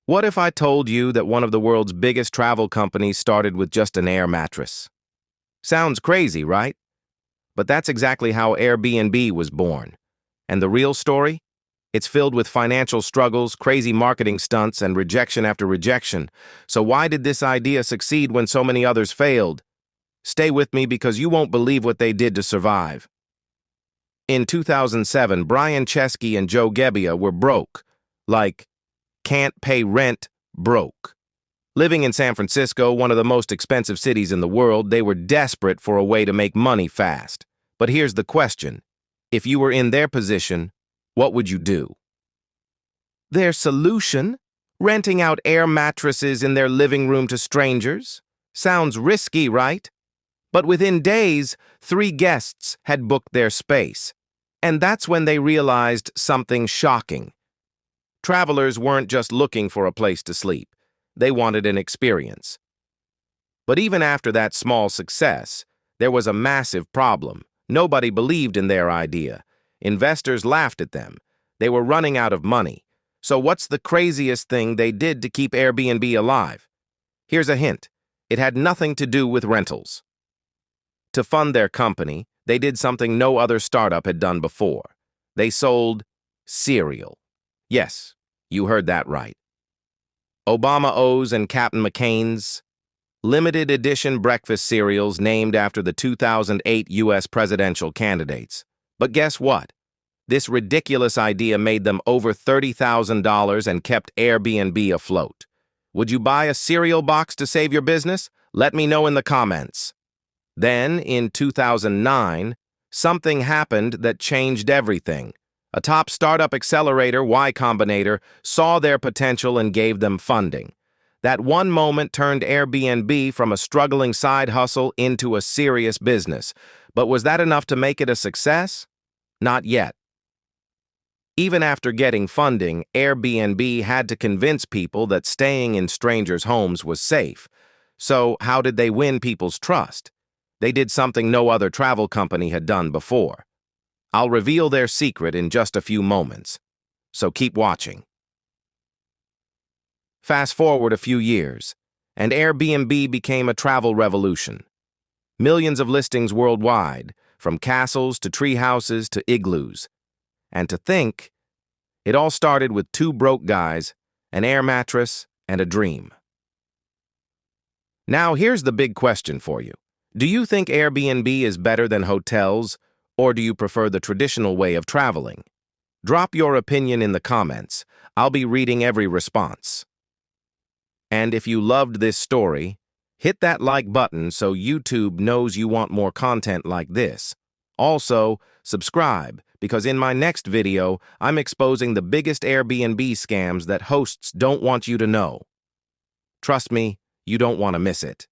What if I told you that one of the world's biggest travel companies started with just an air mattress? Sounds crazy, right? But that's exactly how Airbnb was born. And the real story? It's filled with financial struggles, crazy marketing stunts, and rejection after rejection. So why did this idea succeed when so many others failed? Stay with me because you won't believe what they did to survive. In 2007, Brian Chesky and Joe Gebbia were broke. Like, can't pay rent, broke. Living in San Francisco, one of the most expensive cities in the world, they were desperate for a way to make money fast. But here's the question. If you were in their position, what would you do? Their solution? Renting out air mattresses in their living room to strangers? Sounds risky, right? But within days, 3 guests had booked their space. And that's when they realized something shocking. Travelers weren't just looking for a place to sleep. They wanted an experience. But even after that small success, there was a massive problem. Nobody believed in their idea. Investors laughed at them. They were running out of money. So what's the craziest thing they did to keep Airbnb alive? Here's a hint. It had nothing to do with rentals. To fund their company, they did something no other startup had done before. They sold cereal. Yes, you heard that right. Obama O's and Captain McCain's limited edition breakfast cereals named after the 2008 U.S. presidential candidates. But guess what? This ridiculous idea made them over $30,000 and kept Airbnb afloat. Would you buy a cereal box to save your business? Let me know in the comments. Then, in 2009, something happened that changed everything. A top startup accelerator, Y Combinator, saw their potential and gave them funding. That one moment turned Airbnb from a struggling side hustle into a serious business. But was that enough to make it a success? Not yet. Even after getting funding, Airbnb had to convince people that staying in strangers' homes was safe. So, how did they win people's trust? They did something no other travel company had done before. I'll reveal their secret in just a few moments, so keep watching. Fast forward a few years, and Airbnb became a travel revolution. Millions of listings worldwide, from castles to tree houses to igloos. And to think, it all started with 2 broke guys, an air mattress, and a dream. Now here's the big question for you. Do you think Airbnb is better than hotels, or do you prefer the traditional way of traveling? Drop your opinion in the comments. I'll be reading every response. And if you loved this story, hit that like button so YouTube knows you want more content like this. Also, subscribe, because in my next video, I'm exposing the biggest Airbnb scams that hosts don't want you to know. Trust me, you don't want to miss it.